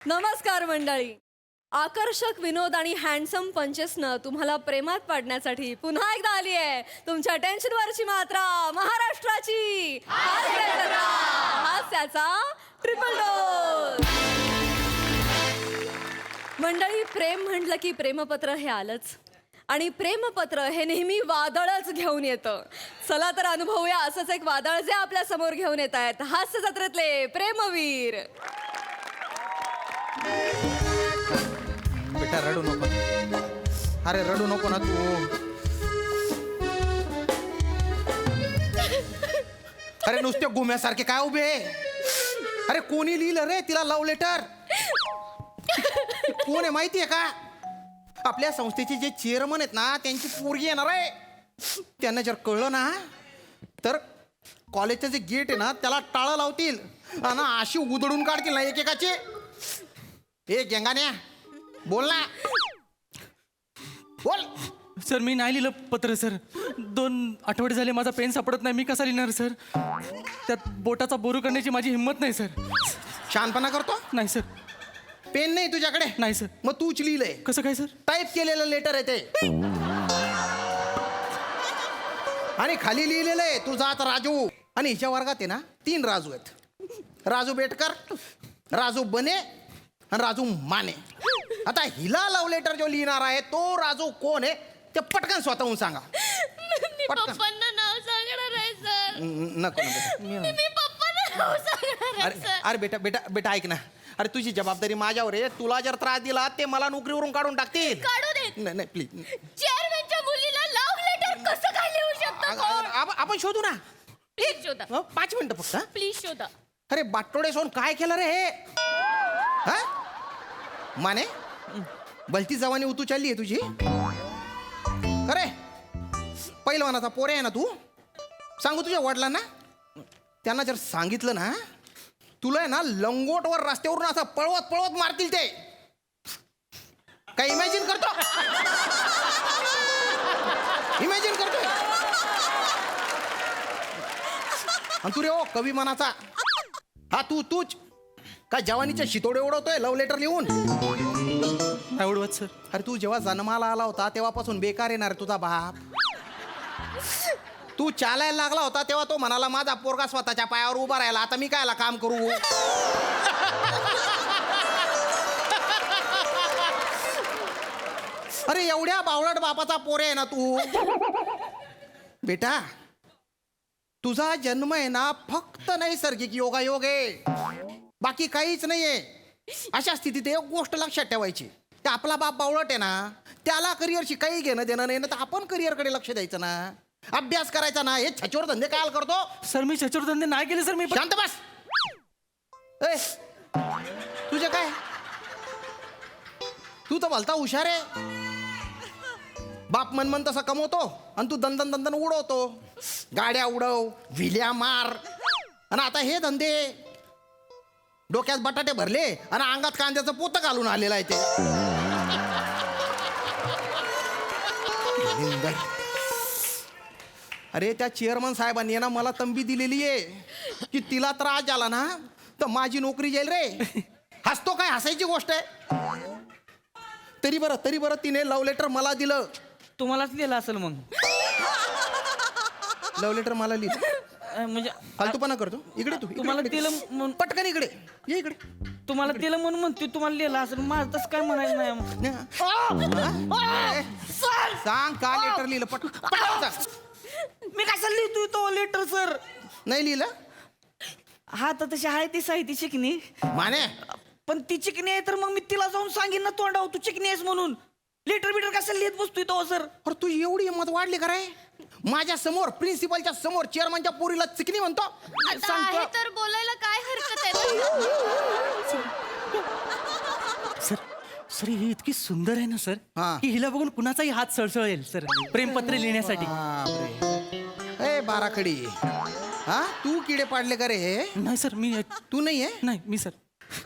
नमस्कार मंडळी. आकर्षक विनोद आणि हँडसम पंचेसनं तुम्हाला प्रेमात पाडण्यासाठी पुन्हा एकदा आली आहे तुमच्या टेन्शनवरची मात्रा महाराष्ट्राची हास्याचा ट्रिपल डोस. मंडळी, प्रेम म्हटलं की प्रेमपत्र हे आलंच आणि प्रेमपत्र हे नेहमी वादळच घेऊन येतं. चला तर अनुभवूया असंच एक वादळ जे आपल्या समोर घेऊन येत आहेत हास्य जत्रेतले प्रेमवीर. बेटा रडू नको. अरे रडू नको ना तू. अरे नुसते गुम्यासारखे काय उभे. अरे कोणी लिहिलं रे तिला लव्ह लेटर? कोण आहे माहितीये का? आपल्या संस्थेचे जे चेअरमन आहेत ना त्यांची पोरगी येणार आहे. त्यांना जर कळलं ना तर कॉलेजचं जे गेट आहे ना त्याला टाळं लावतील आणि अशी उधळून काढतील ना एकेकाचे. ए गेंगाण्या बोल ना, बोल. सर मी नाही लिहिलं पत्र सर. 2 आठवडे झाले माझा पेन सापडत नाही. मी कसा लिहिणार सर? त्यात बोटाचा बोरू करण्याची माझी हिंमत नाही सर. शहाणपणा करतो? नाही सर. पेन नाही तुझ्याकडे? नाही सर. मग तूच लिहिलंय. कसं काय सर? टाईप केलेलं लेटर आहे ते आणि खाली लिहिलेलं आहे तुझा आता राजू. आणि हिच्या वर्गात आहे ना 3 राजू आहेत. राजू बेटकर, राजू बने आणि राजू माने. आता हिला लव्ह लेटर जो लिहिणार आहे तो राजू कोण आहे ते पटकन स्वतःहून सांगा. पटकन. पप्पांना नाव सांगणार आहे सर. नको नको. मी पप्पांना नाव सांगणार आहे अरे सर. अरे बेटा बेटा बेटा ऐक ना. अरे तुझी जबाबदारी माझ्यावर आहे. तुला जर त्रास दिला ते मला नोकरीवरून काढून टाकतील. काढू देत. नाही नाही प्लीज. चेअरमॅनच्या मुलीला लव्ह लेटर कसं काय लिहू शकतो कोण? आपण शोधू ना. प्लीज शोधा. 5 मिनिटं फक्त. प्लीज शोधा. अरे बाटोडे सोन काय केलं रे हे? हा माने भलती जवानी उतू चालली आहे तुझी. अरे पहिलवानाचा पोरे आहे ना तू. सांगू तुझ्या वडिलांना. त्यांना जर सांगितलं ना तुला आहे ना लंगोटवर रस्त्यावरून असं पळवत पळवत मारतील ते. काय इमॅजिन करतो? इमॅजिन करतोय? आणि तू रे ओ कवी मनाचा. हा तूच काय जवानीच्या शितोडे उडवतोय लव्ह लेटर लिहून? नाही उडवत सर. अरे तू जेव्हा जन्माला आला होता तेव्हापासून बेकार येणार तुझा बाप. तू चालायला लागला होता तेव्हा तो म्हणाला माझा पोरगा स्वतःच्या पायावर उभा राहिला. आता मी कायला काम करू? अरे एवढ्या बावळट बापाचा पोरे आहे ना तू. बेटा तुझा जन्म आहे ना फक्त नैसर्गिक योगायोग आहे. बाकी काहीच नाहीये. अशा स्थितीत एक गोष्ट लक्षात ठेवायची. ते आपला बाप बावळट आहे ना त्याला करिअरशी काही घेणं देणं नाही ना तर आपण करिअरकडे लक्ष द्यायचं ना. अभ्यास करायचा ना. हे छचोर धंदे काय करतो? सर मी धंदे नाही केले सर. मी शांत बस. ए तुझे काय? तू तर भलता हुशार आहे. बाप मन तसं कमवतो आणि तू दंदन दंदन उडवतो. गाड्या उडव, विल्या मार. आणि आता हे धंदे डोक्यात बटाटे भरले आणि अंगात कांद्याचं पोतं घालून आलेलं आहे ते. अरे त्या चेअरमन साहेबांनी ना मला तंबी दिलेली आहे की तिला त्रास झाला ना तर माझी नोकरी जाईल रे. हसतो काय? हसायची गोष्ट आहे. तरी बरं तिने लव्ह लेटर मला दिलं. तुम्हालाच लिहिलं असेल मग. लव्ह लेटर मला लिहिलं. म्हणजे फालतूपणा करतो. इकडे तू. तुम्हाला इकडे. दिलं म्हणून पटकन इकडे ये. इकडे तुम्हाला दिलं म्हणून म्हणते तुम्हाला लिहिलं असेल. माझं तसं काय म्हणायचं नाही मग. सांग का लेटर लिहिलं? पटकन सांग. मी कसं लिहितोय तो लेटर सर? नाही लिहिलं? हा तर तशी आहे ती साहित्य चिकणी. माने पण ती चिकणी आहे तर मग मी तिला जाऊन सांगेन ना तोंडाव तू चिकणी आहेस म्हणून. लेटर बिटर कसं लिहित बसतोय तो सर? अरे तू एवढी हिंमत वाढली का रे? माझ्या समोर प्रिन्सिपलच्या समोर चेअरमनच्या पोरीला चिकनी म्हणतो? आता आहे तर बोलायला काय हरकत आहे? सर सर ही इतकी सुंदर आहे ना सर हा. की हिला बघून कुणाचाही हात सळसळेल सर प्रेमपत्र लिहिण्यासाठी. बापरे. ए बाराखडी. हा तू किडे पाडले का रे हे? नाही सर मी तू नाही आहे? नाही मी सर.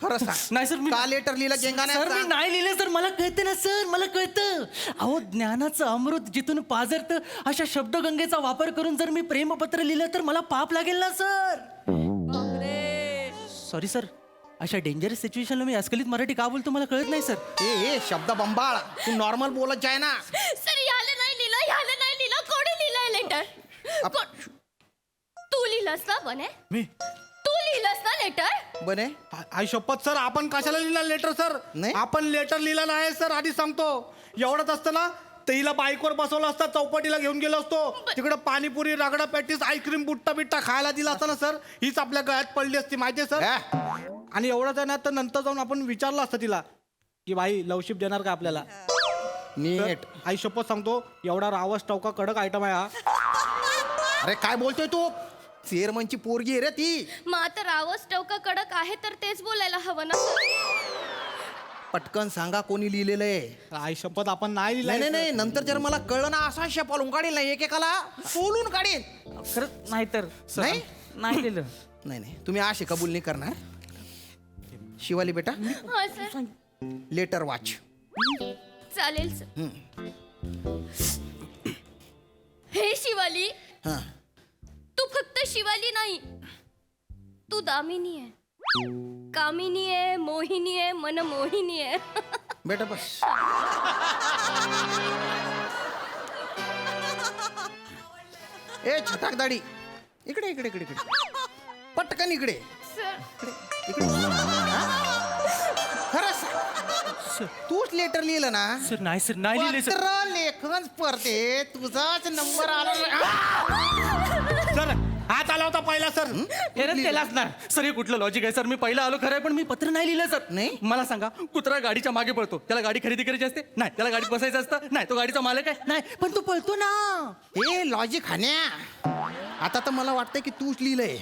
खरं सांग. नाही सर मी का लेटर लिहिलं गेंगाने? सर मी नाही लिहिलं सर. मला कळतं ना सर. मला कळतं. अहो ज्ञानाचं अमृत जिथून पाझरतं अशा शब्दगंगेचा वापर करून जर मी प्रेमपत्र लिहिलं तर मला पाप लागेल ना सर. Sorry sir. अशा डेंजरस सिच्युएशनला मी अस्खलित मराठी का बोलतो मला कळत नाही सर. ए शब्द बंबाळ तू नॉर्मल बोलत जाय ना. सर याला नाही लिहिलं कोणी लिहिलंय लेटर? तू लिहिलंस ना बने? मी तू लिहिलंस ना लेटर? बने आई शपथ सर आपण कशाला लिहिला लेटर सर? नाही. आपण लेटर लिहिला नाही सर, आधी सांगतो. एवढंच असतं ना तर हिला बाईकवर बसवलं असतं, चौपाटीला घेऊन गेलो असतो, तिकडे पाणीपुरी रगडा पॅटीस आईस्क्रीम बुट्टा बिट्टा खायला दिला असता ना सर, हीच आपल्या गळ्यात पडली असती माहितीये सर. आणि एवढंच आहे ना तर नंतर जाऊन आपण विचारलं असतं तिला की बाई लवशिप देणार का आपल्याला. नीट. आई शपथ सांगतो एवढा रावस टवका कडक आयटम आहे हा. अरे काय बोलतोय तू? चेअरमनची पोरगी आहे रे ती. मग आता रावस टवका कडक आहे तर तेच बोलायला हवं ना सर? पटकन सांगा कोणी लिहिलेलं आहे. आई शपथ आपण नाही नाही लिहिला. नाही नंतर जर मला कळलं ना असा शेपालून काढेल नाही एकेकाला सोलून काढेल. खरंच नाही तर नाही नाही लिहिलं. नाही नाही तुम्ही अशी कबूल नाही करणार. शिवाली बेटा हा सर लेटर वाच. चालेल सर. हे शिवाली, हा तू फक्त शिवाली नाही, तू दामिनी आहे, कामिनी आहे, मोहिनी आहे, मनमोहिनी आहे. बेटा बस. ए छटाक दाढी इकडे इकडे इकडे इकडे पटकन इकडे सर इकडे. खरंच तूच लेटर लिहिलं ना? सर नाही सर नाही लिहिले सर. पत्र लेखन स्पर्धेत तुझाच नंबर आला. सर हात आला होता पहिला सर. खरंच त्याला असणार सर. हे कुठलं लॉजिक आहे सर? मी पहिला आलो खरं आहे पण मी पत्र नाही लिहिलं सर. नाही? मला सांगा, कुत्रा गाडीच्या मागे पळतो, त्याला गाडी खरेदी करायची असते नाही, त्याला गाडीत बसायचं असतं नाही, तो गाडीचा मालक आहे नाही, पण तो पळतो ना. हे लॉजिक हाण्या. आता तर मला वाटतंय की तूच लिहिलंय,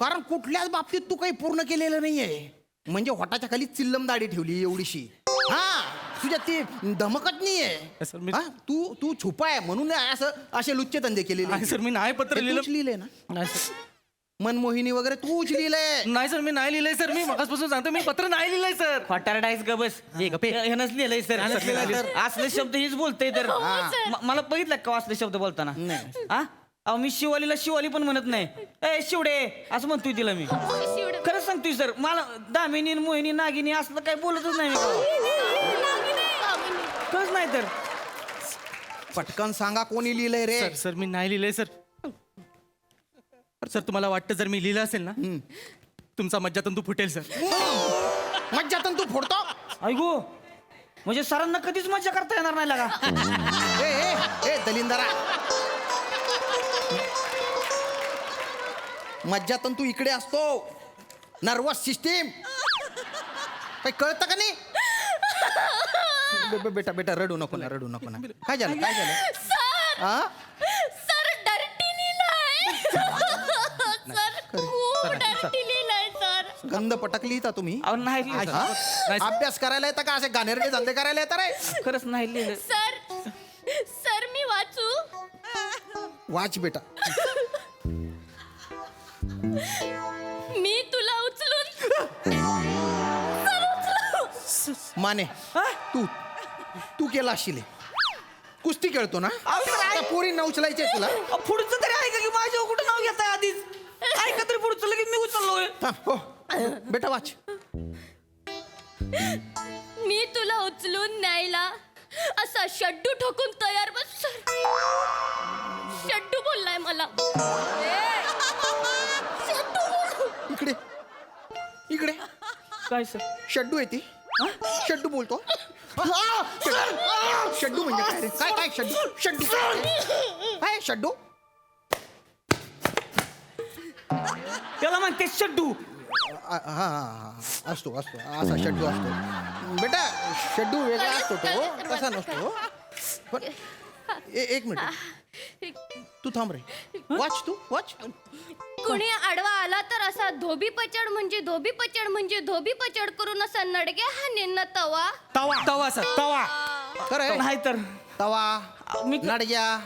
कारण कुठल्याच बाबतीत तू काही पूर्ण केलेलं नाहीये. म्हणजे होटाच्या खाली चिल्लम दाढी ठेवली एवढीशी. हा तुझ्यात ती धमकत नाहीये. सर, मी- हा, तू छुपा आहे म्हणून असं असे लुच्चे धंदे केलेले. नाही सर मी नाही पत्र हे लिहिलं. तूच लिहिलंय ना? नाही सर. मनमोहिनी वगैरे तूच लिहिलंय. नाही सर मी नाही लिहिलंय सर. मी मगासपासून सांगतो मी पत्र नाही लिहिलंय सर. फटारडाईस ग बस. ह्यानंच लिहिलंय सर. असले शब्द हेच बोलतोय तर. मला बघितलं का असले शब्द बोलताना? नाही. हा अहो मी शिवालीला शिवाली पण म्हणत नाही. ए शिवडे असं म्हणतोय तिला मी. शिवडे. खरंच सांगतोय सर. मला दामिनी मोहिनी नागिनी असलं काही बोलतच नाही मी कामिनी. खरंच नाही तर. पटकन सांगा कोणी लिहिलंय रे? सर सर मी नाही लिहिलंय सर. सर तुम्हाला वाटतं जर मी लिहिलं असेल ना तुमचा मज्जातंतू फुटेल सर. मज्जातून तू फोडतो. ऐकू म्हणजे सरांना कधीच मजा करता येणार नाही लागा. ए ए ए दलिंदरा, मज्जातंतू इकडे असतो. नर्वस सिस्टीम काही कळतं का नाही? बेटा बेटा रडू नको ना, रडू नको ना. काय झालं काय झालं? सर हा सर डर्टी लिहिलंय. सर खूप डर्टी लिहिलंय सर. गंध पटकली का तुम्ही? अहो नाही लिहिलं हा? सर. अभ्यास करायला येतं का? असे गाणेरडे धंदे करायला येतं रे? खरंच नाही लिहिलं. सर सर मी वाचू? वाच बेटा. मी तुला उचलून माने तू तू केला असशील हे. कुस्ती खेळतो ना? आता पोरी उचलायचे तुला. अहो, पुढचं तरी ऐका की माझ्या कुठं नाव घेताय आधीच. ऐका तरी पुढचं लगेच मी उचललोय. हो बेटा वाच. मी तुला उचलून न्यायला असा शड्डू ठोकून तयार बस. सर शड्डू बोललाय मला. शड्डू. इकडे इकडे काय सर? शड्डू आहे ती. शड्डू बोलतो. शड्डू म्हणजे काय रे? काय काय शड्डू? शड्डू काय शड्डू? त्याला म्हणते शड्डू. हा हा असतो असतो असा शड्डू असतो बेटा. शड्डू वेगळा असतो तो, तसा नसतो. पण एक मिनिट तू थांब रे. वाच तू वाच. कुणी आडवा आला तर असा धोबी पचड म्हणजे धोबी पचड म्हणजे धोबी पचड करून असा नडगे हा निन्न तवा. तवा सर. तवा खरं आहे? नाही तर. तवा मी नडग्या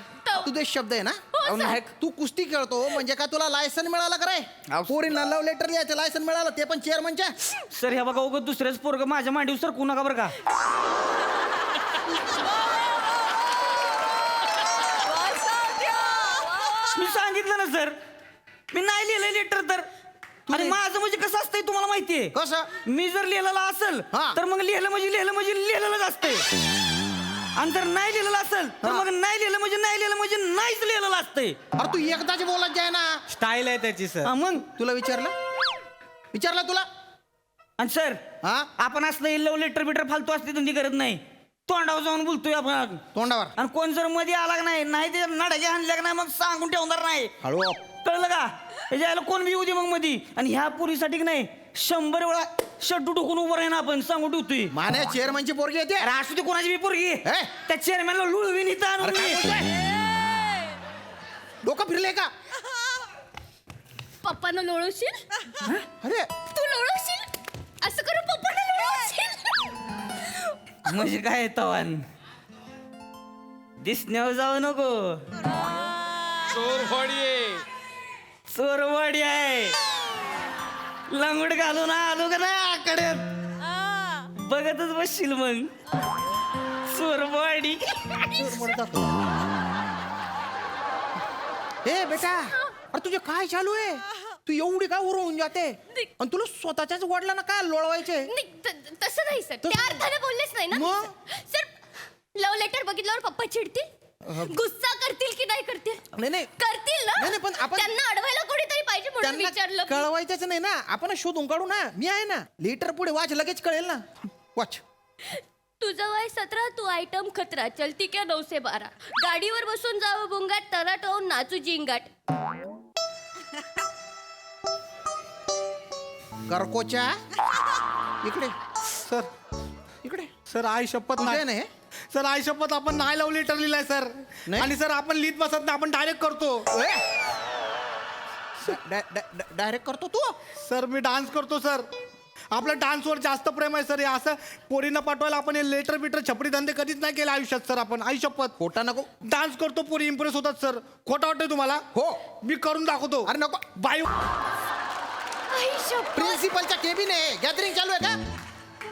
तुझे शब्द आहे ना? अहो, नाही. तू कुस्ती खेळतो म्हणजे काय तुला लायसन मिळालं का रे? पोरींना लव्ह लेटर लिहायचं लायसन मिळालं, ते पण चेअरमनच्या. सर ह्या बघा उगत दुसऱ्याच पोरग माझ्या मांडीवर सरकू नका बरं का. मी सांगितलं ना सर मी नाही लिहिलंय लेटर तर. आणि माझं म्हणजे कसं असतंय तुम्हाला माहितीये कसं मी जर लिहिलेलं असेल हा. तर मग लिहिलेलंच असतंय आणि जर नाही लिहिलेलं असेल तर मग नाही लिहिलं नाहीच लिहिलेलं असतंय. अरे तू एकदाच बोलत जाय ना. स्टाईल आहे त्याची सर. हा, मग तुला विचारलं तुला आणि सर हा आपण असलं लव लेटर बिटर फालतू असते धंदी करत नाही. तोंडावर जाऊन बोलतोय आपण. तोंडावर आणि कोण जर मध्ये आला का नाही ते नड्याच्या हाणल्या का नाही मग सांगून ठेवणार नाही. हळू कळलं का ह्याच्या यायला कोण बी येऊ दे मग मधी. आणि ह्या पुरीसाठी की नाही 100 वेळा शड्डू टोकून उभं राहीन आपण सांगून ठेवतोय. माने चेअरमनची पोरगी येते. अरे असू दे कोणाची बी पोरगी हे? त्या चेअरमॅनला लुळवीन इथं आणून अरे काय मी. बोलतोय? डोकं फिरले का? पप्पानं लोळवशील अरे तू लोळवशील असं करून पप्पानं लोळवशील. म्हणजे काय तवान दिसण्यावर जाऊ नको. चोरवाडी आहे. लंगड घालून आलो का नाही आकड्यात बघतच बसशील मग. चोरवाडी. हे बेटा अरे तुझे काय चालू आहे? तू एवढी काय उरवून जाते आणि तुला स्वतःच्याच वडिलांना काय लोळवायचे? नाही, तसं नाही सर त्या अर्थाने बोललेच नाही ना मग? सर लव्ह लेटर बघितल्यावर पप्पा चिडतील गुस्सा करतील की नाही करतील नाही करतील ना नाही, पण आपण- त्यांना अडवायला कोणीतरी पाहिजे म्हणून त्यांना विचारलं कळवायचंच नाही ना. आपण शोधून काढू ना. मी आहे ना. लेटर पुढे वाच लगेच कळेल ना. वाच. तुझं वय 17 तू आयटम खतरा चलती क्या 9 से 12 गाडीवर बसून जावं बुंगाट तराट होऊन नाचू जिंगाट. करकोच्या इकडे सर इकडे सर आई शपथ तुझे नाही नाही सर आई शपथ आपण नाही लव लेटर लिहिलाय सर. नाही? आणि सर आपण लिहित बसत नाही आपण डायरेक्ट करतो. डायरेक्ट करतो तू. सर मी डान्स करतो सर. आपलं डान्सवर जास्त प्रेम आहे सर. हे असं पोरींना पाठवायला आपण हे लेटर बिटर छपरी धंदे कधीच नाही केले आयुष्यात सर. आपण आई शपथ खोटा नको. डान्स करतो पोरी इम्प्रेस होतात सर. खोटं वाटतंय तुम्हाला? हो. मी करून दाखवतो. अरे नको. बाई आई शपथ प्रिन्सिपलच्या केबिन आहे. गॅदरिंग चालू आहे का?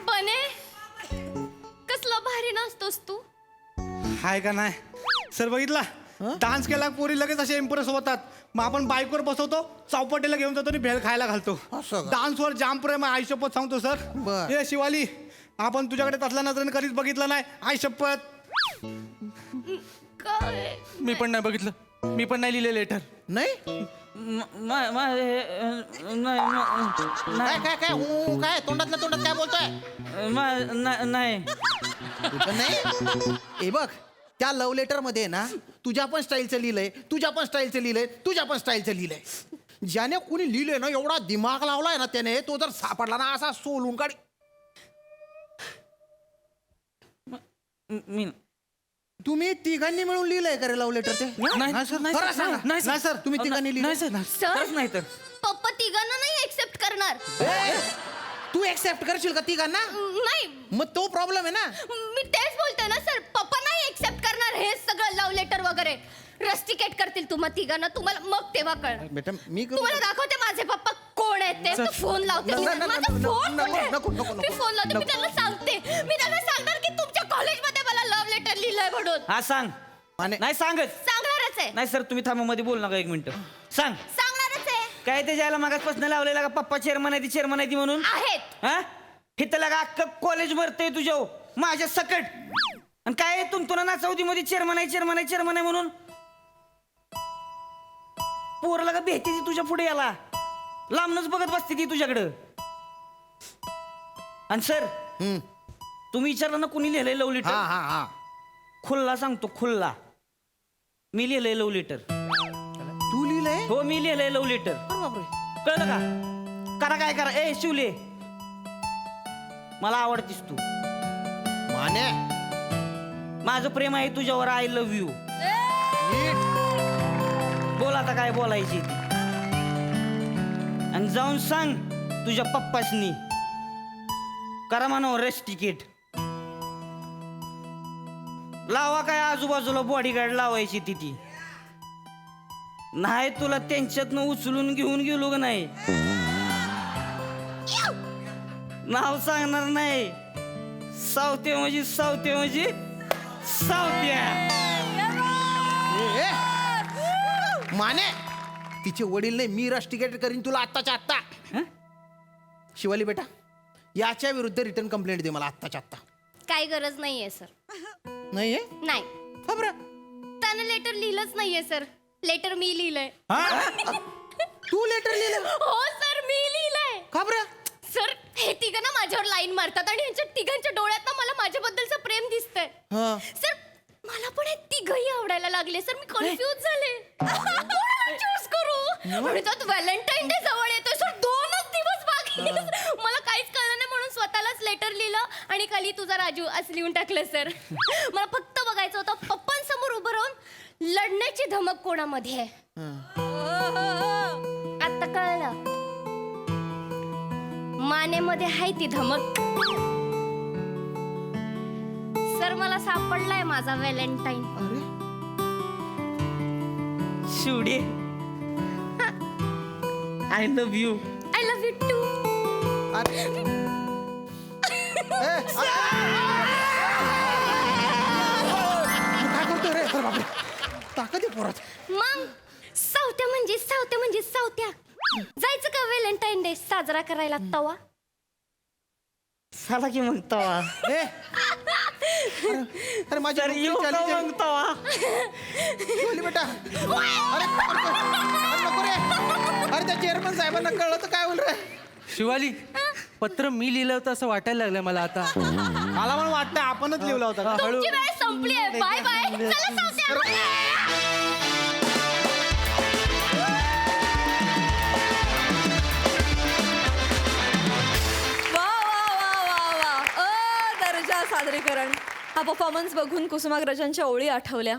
बने कसला भारी नाचतोस तू. हाय का नाही सर बघितला डान्स केला पोरी लगेच असे इम्प्रेस होतात. मग आपण बाईकवर बसवतो चौपाटीला घेऊन जातो आणि भेळ खायला घालतो. असं का? डान्सवर जाम प्रेम आहे आई शपथ सांगतो सर. बर. हे शिवाली आपण तुझ्याकडे तसल्या नजरेने कधीच बघितलं नाही आई शपथ. काय मी पण नाही बघितलं. मी पण नाही लिहिले लेटर. नाही नाही काय काय काय काय तोंडातल्या तोंडात काय बोलतोय? नाही तू पण नाही. हे बघ त्या लव्ह लेटर मध्ये ना तुझ्या पण स्टाईलचं लिहिलंय, तुझ्या पण स्टाईलचं लिहिलंय, तुझ्या पण स्टाईलचं लिहिलंय. ज्याने कुणी लिहिलंय ना एवढा दिमाग लावलाय ना त्याने तो जर सापडला ना असा सोलून काढ. मी तुम्ही तिघांनी मिळून लिहिलंय का रे लव्ह लेटर ते? नाही सर, नाही खरं सर, सांगा. नाही सर. नाही सर तुम्ही तिघांनी नाही लिहिलंय? सर. सर खरंच नाही तर पप्पा तिघांना नाही एक्सेप्ट करणार. ए, तू एक्सेप्ट करशील का तिघांना? नाही मग तो प्रॉब्लेम आहे ना. मी तेच बोलते ना सर पप्पा नाही एक्सेप्ट करणार हे सगळं लव्ह लेटर वगैरे. रस्टिकेट करतील तुम्हा तिघांना तुम्हाला मग तेव्हा कळणार. बेटा मी करू- तुम्हाला दाखवते माझे पप्पा कोण आहेत ते. सर. तू फोन लावते न- न- न- माझा न- फोन नको- कुठे आहे? नको- नको- मी फोन लावते मी त्यांना सांगते. मी त्यांना सांगणार की तुमच्या कॉलेजमध्ये मला लव्ह लेटर लिहिलंय म्हणून. हा सांग. माने- नाही सांगत. सांगणारच आहे नाही सर तुम्ही थांबा मध्ये बोल नका एक मिनिट. सांग सांगणारच आहे. काय ते जायला मागासपासून लावलेला का पप्पा चेअरमन आहे ती म्हणून आहेत हा इथं लगा अख्खं कॉलेज भरतंय तुझ्या माझ्या सकट. आणि काय तुला ना चौथीमध्ये चेअरमन आहे म्हणून पोरला का भेटते ती तुझ्या पुढे याला लांबनच बघत बसते ती तुझ्याकडं. आणि सर तुम्ही विचारलं ना कुणी लिहिलंय लव्ह हा लेटर? हा हा खुल्ला सांगतो खुल्ला मी लिहिलंय लव्ह लेटर. तू लिहिलंय? हो मी लिहिलंय लव्ह लेटर. अरे बापरे. कळलं का? करा काय करा. ए शिवले मला आवडतीस तू. माने माझं प्रेम आहे तुझ्यावर. I love you. नीट. बोल आता काय बोलायची ती. आणि जाऊन सांग तुझ्या पप्पासनी करा म्हणावं रेस्ट तिकीट. लावा काय आजूबाजूला बॉडीगार्ड लावायची ती. नाही तुला त्यांच्यातनं उचलून घेऊन गेलो का नाही नाव सांगणार नाही. सावते म्हणजे सावत्या. माने तिचे वडील नाही मी रस्टिकेट करीन तुला आत्ताच्या आत्ता. शिवाली बेटा, याच्या विरुद्ध रिटर्न कंप्लेंट दे मला आत्ताच्या आत्ता. काय गरज नाहीये सर. नाहीये? नाही, का बरं? त्यानं लेटर लिहिलंच नाहीये सर. लेटर मी लिहिलंय. तू लेटर लिहिलं? हो सर, मी लिहिलंय. का बरं? सर, हे तिघं ना माझ्यावर लाईन मारतात आणि ह्यांच्या तिघांच्या डोळ्यात ना मला माझ्याबद्दलचं प्रेम दिसतंय. हा. सर, मला पण हे तिघही आवडायला लागले सर. मी कन्फ्यूज झाले. चूज करू आणि त्यात व्हॅलेंटाईन डे जवळ येतोय सर. 2च दिवस बाकी आहेत. मला काहीच कळलं नाही म्हणून स्वतःलाच लेटर लिहिलं आणि खाली तुझा राजू असं लिहून टाकलं सर. मला फक्त बघायचं होतं पप्पांसमोर उभं राहून लढण्याची धमक कोणामध्ये आहे. आता कळलं. मानेमध्ये आहे ती धमक. सर, मला सापडलाय माझा व्हॅलेंटाईन. शिवडे, I love you. I love you too. काय करतोय रे? अरे बापरे, ताकद आहे पोरात. मग सावत्या म्हणजे सावत्या. जायचं का व्हॅलेंटाईन डे साजरा करायला तवा? चला की मग तवा. ए, अरे माझी तर नोकरी येऊ चालली का जाईल. मग तवा? शिवाली बेटा, अरे नको रे. अरे त्या चेअरमन साहेबांना कळलं तर काय होईल रे? शिवाली, पत्र मी लिहिलं होतं असं वाटायला लागलं मला आता. मला पण वाटतं आपणच लिहिला होता का? तुमची वेळ संपली आहे. Bye bye. चला सावत्या. वा वा वा वा वा. दर्जा सादरीकरण. हा परफॉर्मन्स बघून कुसुमाग्रजांच्या ओळी आठवल्या.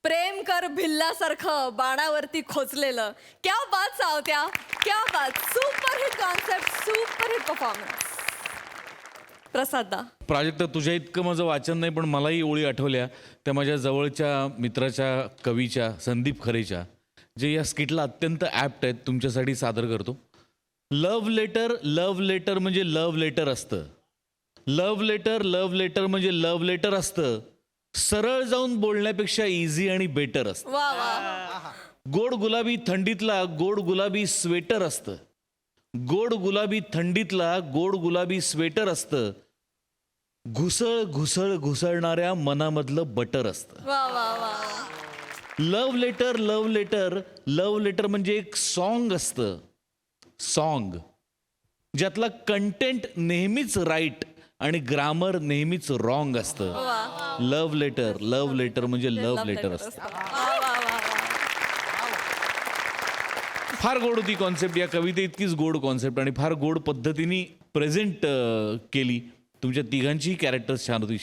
प्रेम कर भिल्लासारखं बाणावरती खोचलेलं. क्या बात सावत्या, क्या बात. Super hit concept, super hit performance. Prasad da. Prajakta, तुझ्या इतकं माझं वाचन नाही, पण मलाही ओळी आठवल्या त्या माझ्या जवळच्या मित्राच्या, कवीच्या, संदीप खरेच्या, जे या स्किटला अत्यंत ॲप्ट आहेत. तुमच्यासाठी सादर करतो. लव्ह लेटर म्हणजे लव्ह लेटर असतं. लव्ह लेटर म्हणजे लव्ह लेटर असतं. सरळ जाऊन बोलण्यापेक्षा इझी आणि बेटर असतं. वा वा. गोड गुलाबी थंडीतला गोड गुलाबी स्वेटर असतं. गोड गुलाबी थंडीतला गोड गुलाबी स्वेटर असतं. घुसळ घुसळ घुसळणाऱ्या मनामधलं बटर असतं. वा वा वा. लव्ह लेटर म्हणजे एक सॉन्ग असतं. सॉन्ग ज्यातला कंटेंट नेहमीच राईट आणि ग्रामर नेहमीच रॉंग असतं. लव्ह लेटर म्हणजे लव्ह लेटर असतं. वा वा वा. फार गोड होती कॉन्सेप्ट. या कविते इतकीच गोड कॉन्सेप्ट आणि फार गोड पद्धतीने प्रेझेंट केली. तुमच्या तिघांचीही कॅरेक्टर्स छान होती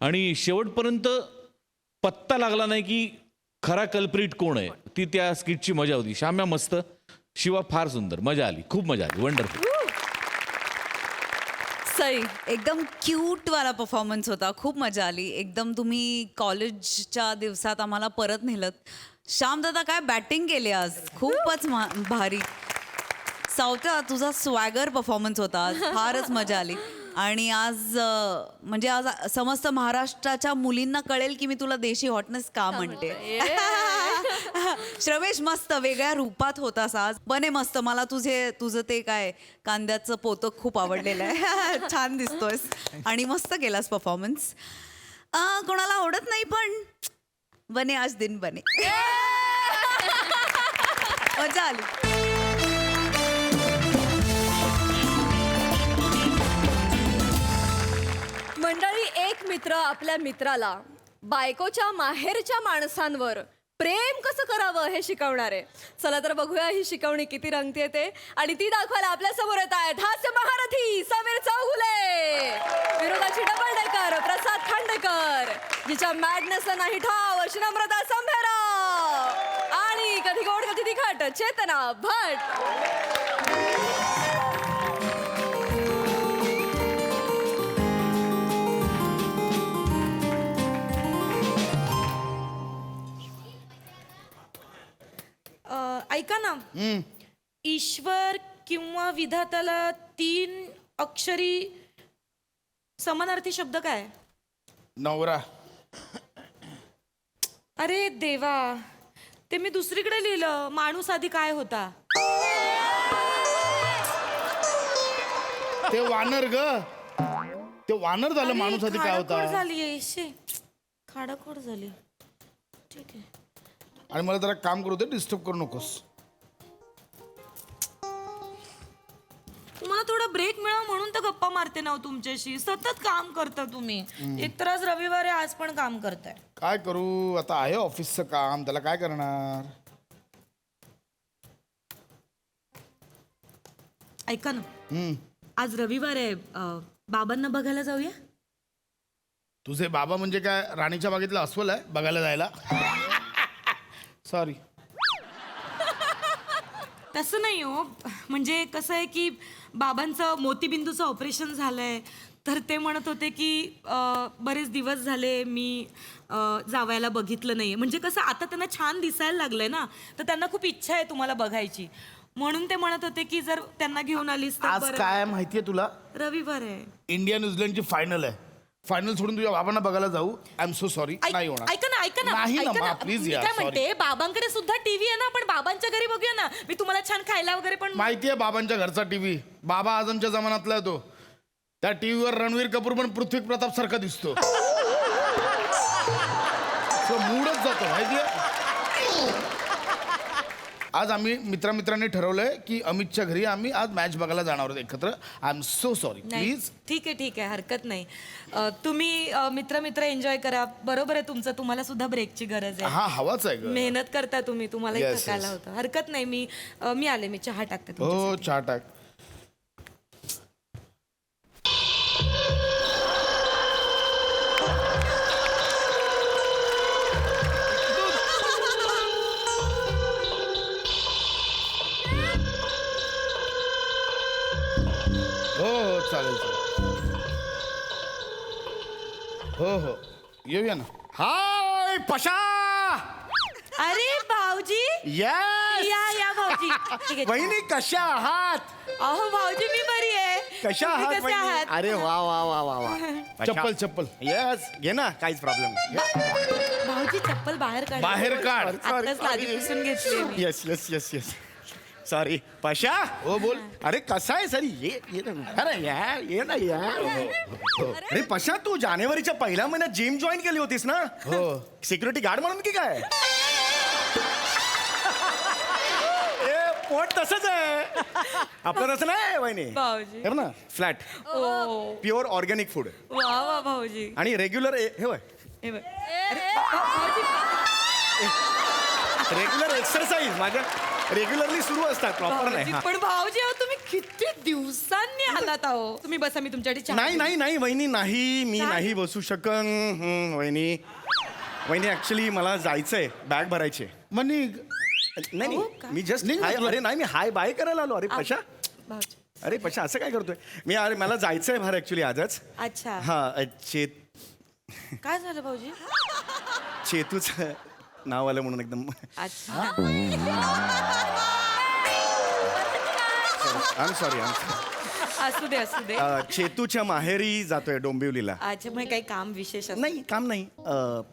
आणि शेवटपर्यंत पत्ता लागला नाही की खरा कल्प्रिट कोण आहे. ती त्या स्किटची मजा होती. श्याम्या मस्त, शिवा फार सुंदर. मजा आली, खूप मजा आली. वंडरफुल. सई. एकदम क्यूट वाला परफॉर्मन्स होता. खूप मजा आली. एकदम तुम्ही कॉलेजच्या दिवसात आम्हाला परत नेलत. श्यामदादा काय बॅटिंग केली आज. खूपच भारी. सावत्या, तुझा स्वॅगर परफॉर्मन्स होता आज. फारच मजा आली. आणि आज म्हणजे आज समस्त महाराष्ट्राच्या मुलींना कळेल की मी तुला देशी हॉटनेस का म्हणते. श्रमेश, मस्त वेगळ्या रूपात होतास आज. बने मस्त. मला तुझं ते काय कांद्याचं पोतं खूप आवडलेलं आहे. छान दिसतोयस आणि मस्त केलास परफॉर्मन्स. कोणाला आवडत नाही पण बने आज दिन बने. मजा आली. मंडळी, एक मित्र आपल्या मित्राला बायकोच्या माहेरच्या माणसांवर प्रेम कसं करावं हे शिकवणार आहे. चला तर बघूया ही शिकवणी किती रंगते ते. आणि ती दाखवायला आपल्या समोर येत आहेत हास्य महारथी समीर चौगुले, विरोधाची डबल डेकर प्रसाद खांडेकर, जिच्या मॅडनेसला नाही ठाव अशी नम्रता संभेराव, आणि कधी गोड कधी तिखट चेतना भट. ऐका ना, ईश्वर किंवा विधात्याला 3 अक्षरी समानार्थी शब्द काय? नवरा. अरे देवा, ते मी दुसरीकडे लिहिलं. माणूस आधी काय होता? ते वानर ग ते वानर झालं माणूस आधी काय खाडाखोड होता झाली खाडाखोड झाली. ठीक आहे. आणि मला जरा काम करू दे डिस्टर्ब करू नकोस. तुम्हाला थोडा ब्रेक मिळावा म्हणून तर गप्पा मारते ना हो तुमच्याशी. सतत काम करता तुम्ही. एकतर आज रविवार आहे, आज पण काम करताय. काय करू आता आहे ऑफिसचं काम त्याला काय करणार. ऐका ना, आज रविवार आहे, बाबांना बघायला जाऊया. तुझे बाबा म्हणजे काय राणीच्या बागेतलं अस्वल आहे बघायला जायला. सॉरी. तसं नाही हो, म्हणजे कसं आहे की बाबांचं मोतीबिंदूचं ऑपरेशन झालंय, तर ते म्हणत होते की बरेच दिवस झाले मी जावयाला बघितलं नाही. म्हणजे कसं आता त्यांना छान दिसायला लागलंय ना, तर त्यांना खूप इच्छा आहे तुम्हाला बघायची. म्हणून ते म्हणत होते की जर त्यांना घेऊन आलीस तर आज बरं. काय माहितीये तुला रविवार आहे. इंडिया न्यूझीलंडची फायनल आहे. फायनल सोडून तुझ्या बाबांना बघायला जाऊ. आय एम सो सॉरी नाही होणार. ऐका ना नाही ना, ऐका मा, ना. please मी यार, काय sorry. म्हणते, बाबांकडे सुद्धा टीव्ही आहे ना, आपण बाबांच्या घरी बघूया ना. मी तुम्हाला छान खायला वगैरे पण माहितीये बाबांच्या घरचा टीव्ही बाबा आजमच्या जमान्यातला आहे तो. त्या टीव्हीवर रणवीर कपूर पण पृथ्वी प्रताप सारखा दिसतो. तो मूडच जातो माहितीये. आज आम्ही मित्रांनी ठरवलंय की अमितच्या घरी आम्ही आज मॅच बघायला जाणार आहोत एकत्र. आय एम सो सॉरी नाही. प्लीज. ठीक आहे हरकत नाही. तुम्ही मित्र एन्जॉय करा. बरोबर आहे तुमचं, तुम्हाला सुद्धा ब्रेकची गरज आहे. हा हवाच आहे ग. मेहनत करता तुम्ही, तुम्हालाही Yes, थकायला yes. होतं. हरकत नाही. मी आले, मी चहा टाकते हो तुमच्यासाठी. चहा टाक. हो चालेल हो येऊया ना. हाय पशा. अरे भाऊजी, येस या भाऊजी. ठीक आहे. वहिनी कशा आहात. अहो भाऊजी, मी बरी आहे. कशा तुम्ही आहात कसे वहिनी? आहात? अरे वा वा वा वा वा. चप्पल चप्पल येस घे ना, काहीच प्रॉब्लेम भाऊजी चप्पल बाहेर काढ. बाहेर काढ. आताच लादी पुसून घेतली मी. Yes yes yes yes sorry Pasha. हो बोल. अरे कसा आहे सर ये ना. अरे यार ये ना यार. अरे पशा तू जानेवारीच्या पहिल्या महिन्यात जिम जॉईन केली होतीस ना. हो. सिक्युरिटी गार्ड म्हणून की काय. ए, पोट तसंच आहे आपलं. तसं नाही वहिनी. भाऊजी. हे ना फ्लॅट ओ प्युअर ऑर्गॅनिक फूड वा भाऊजी. आणि रेग्युलर हे बघ हे बघ. भाऊजी, रेग्युलर एक्सरसाइज माझ्या रेग्युलरली सुरू असतात प्रॉपर नाही. भाऊजी, पण भाऊजी अहो, तुम्ही किती दिवसांनी आलात अहो. तुम्ही बसा, मी तुमच्यासाठी चहा नाही नाही नाही वहिनी नाही मी नाही बसू शकन. वहिनी ऍक्च्युली मला जायचंय बॅग भरायची. मनी नाही हो नाही का? मी जस्ट निघ ना तुला. अरे नाही मी हाय बाय करायला आलो. अरे पशा भाऊजी. अरे पशा असं काय करतोय मी. अरे मला जायचंय बाहेर ऍक्च्युली आजच. अच्छा, हा काय झालं भाऊजी? चेतूचं नाव आलं म्हणून एकदम अच्छा. आय एम सॉरी असू दे चेतूच्या माहेरी जातोय डोंबिवलीला. अच्छा, मग काही काम विशेष असं? नाही काम नाही.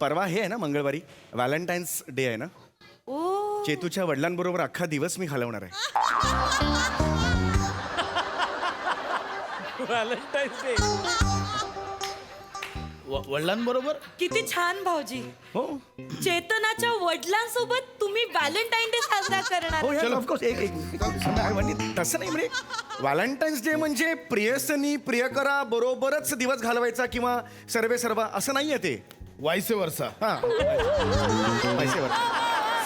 परवा हे आहे ना मंगळवारी व्हॅलेंटाईन्स डे आहे ना. ओ चेतूच्या वडिलांबरोबर अख्खा दिवस मी घालवणार आहे. वडिलांबरोबर. किती छान भाऊजी. हो चेतनाच्या वडिलांसोबत तुम्ही व्हॅलेंटाईन डे साजरा करणार. हो यार ऑफकोर्स तसं नाही म्हणजे व्हॅलेंटाईन्स डे म्हणजे प्रियसनी प्रियकरा बरोबरच दिवस घालवायचा किंवा सर्वे सर्व असं नाहीये ते. वायसे वर्षा. हा पैसेवर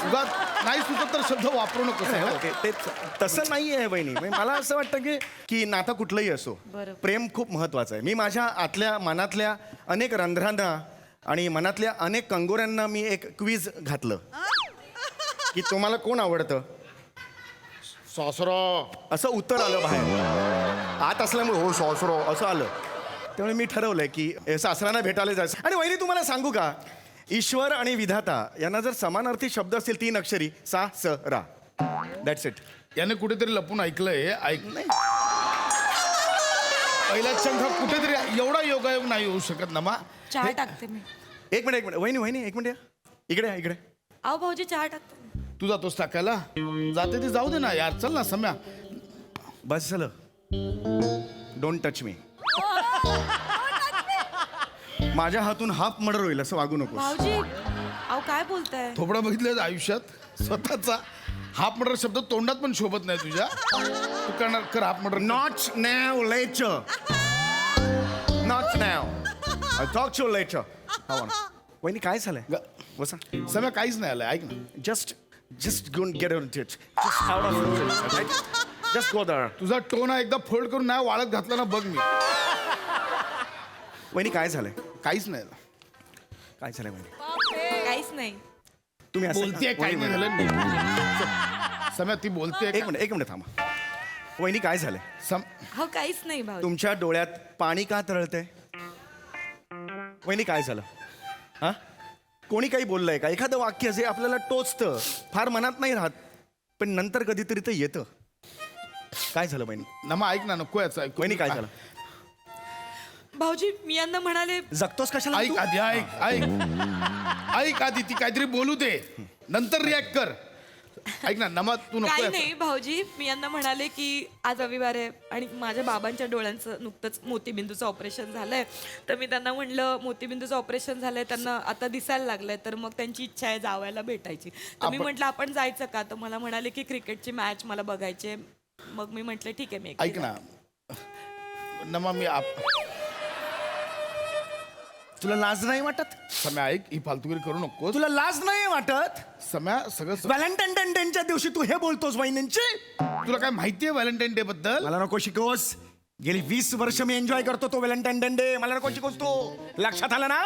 उगाच नाही सुचत तर शब्द वापरू नको. ते तसं नाही आहे बहिणी. म्हणजे मला असं वाटतं की नातं कुठलंही असो बरोबर. प्रेम खूप महत्वाचं आहे. मी माझ्या आतल्या मनातल्या अनेक रंध्रांना आणि मनातल्या अनेक कंगोऱ्यांना मी एक क्विज घातलं की तुम्हाला कोण आवडतं. सासरा असं उत्तर आलं बाहेर. आत असल्यामुळे हो सॉसरो असं आलं. त्यामुळे मी ठरवलंय की सासऱ्यांना भेटायला जायचं. आणि वहिनी तुम्हाला सांगू का, ईश्वर आणि विधाता यांना जर समानार्थी शब्द असतील 3 अक्षरी सा स रा दॅट्स इट. याने कुठेतरी लपून ऐकलंय. ऐक नाही पहिला शंख कुठेतरी एवढा योगायोग नाही होऊ शकत ना मा. चहा टाकते मी. एक मिनिट वहिनी एक मिनिट या. इकडे या, इकडे. अहो भाऊजी चहा टाकते. तू जातोस टाकायला. जाते ते जाऊ दे ना यार. चल ना सम्या. बस झालं. Don't touch me. माझ्या हातून हाफ मर्डर होईल असं वागू नको. भाऊजी अहो काय बोलताय? थोबडा बघितलं आयुष्यात स्वतःचा हाफ मर्डर शब्द तोंडात पण शोभत नाही तुझ्या. तू करणार कर half murder. Not now later. Not now. I talk to later. वहिनी काय झालंय? बसा. समय काहीच नाही आलं. ऐक ना, just go get on it. Just out of it. Just go there. तुझा टोन हा एकदा फोल्ड करून नाही वाळत घातला ना बघ मी. वहिनी काय झालंय? काहीच नाही आलं. काय झालंय वहिनी? काहीच नाही. तुम्ही असं- बोलतेय काय नाही झालं. समय ती बोलते. एक मिनिट थांबा. वहिनी काय झालंय? हो काहीच नाही भाऊजी. तुमच्या डोळ्यात पाणी का तरळतंय? वहिनी काय झालं? हा, कोणी काही बोललंय का? एखादं वाक्य जे आपल्याला टोचतं, फार मनात नाही राहत, पण नंतर कधीतरी ते येतं. काय झालं वहिनी? नमा ऐक ना, नको याचं ऐक. वहिनी काय झालं? भाऊजी मी यांना म्हणाले जगतोस कशाला ऐक तू? आधी, ऐक आधी. ती काहीतरी बोलू दे, नंतर रिॲक्ट कर. ऐक ना नमा, तू नको काही याचं. नाही भाऊजी मी यांना म्हणाले की आज रविवार आहे आणि माझ्या बाबांच्या डोळ्यांचं नुकतंच मोतीबिंदूचं ऑपरेशन झालंय. तर मी त्यांना म्हणलं मोतीबिंदूचं ऑपरेशन झालंय, त्यांना आता दिसायला लागलंय, तर मग त्यांची इच्छा आहे जावयाला भेटायची. तर मी म्हटलं आपण जायचं का? तर मला म्हणाले की क्रिकेटची मॅच मला बघायची आहे. मग मी म्हटलं ठीक आहे मी एकटी ऐक ना नमा, तुला लाज नाही वाटत? समय ऐक, ही फालतूगिरी करू नको. तुला लाज नाही वाटत? सम्या सगळं व्हॅलेंटाईन डेच्या दिवशी तू हे बोलतोस वहिनींची? तुला काय माहितीये व्हॅलेंटाईन डे बद्दल? मला नको शिकवस. गेली 20 वर्ष मी एन्जॉय करतो तो व्हॅलेंटाईन डे. मला नको शिकवस तू. लक्षात आलं ना?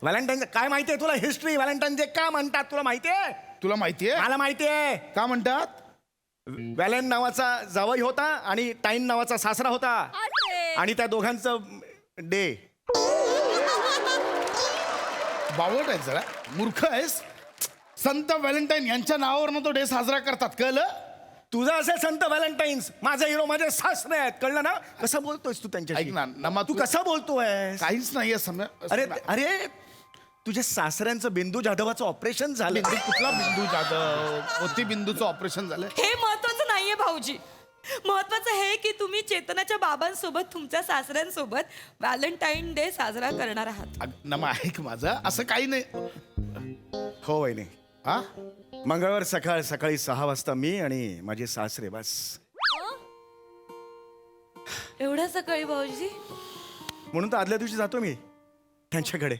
व्हॅलेंटाईन काय माहितीये तुला हिस्ट्री? व्हॅलेंटाईन डे का म्हणतात तुला माहितीये? तुला माहितीये मला माहितीये. का म्हणतात? व्हॅलेंट नावाचा जावई होता आणि टाईन नावाचा सासरा होता, आणि त्या दोघांचं डे. बावळट आहेस जरा, मूर्ख आहेस. संत व्हॅलेंटाईन यांच्या नावावरनं तो डे साजरा करतात, कळलं? तुझं असे संत व्हॅलेंटाईन्स, माझा हिरो माझे सासरे आहेत, कळलं ना? कसा बोलतोयस तू त्यांच्याशी? ऐक ना नमा, तू कसा बोलतोय? काहीच नाहीये सम्या. अरे अरे तुझ्या सासऱ्यांचं बिंदू जाधवाचं ऑपरेशन झालं. कुठला बिंदू जाधव? मोती बिंदूचं ऑपरेशन झालंय. हे महत्वाचं नाहीये भाऊजी. महत्वाचं हे की तुम्ही चेतनाच्या बाबांसोबत तुमच्या सासऱ्यांसोबत व्हॅलेंटाईन डे साजरा करणार आहात. नमा ऐक माझं, असं काही नाही. हो वहिनी. हा, मंगळवार सकाळी 6 वाजता मी आणि माझे सासरे, बस. एवढ्या सकाळी भाऊजी? म्हणून तर आदल्या दिवशी जातो मी त्यांच्याकडे.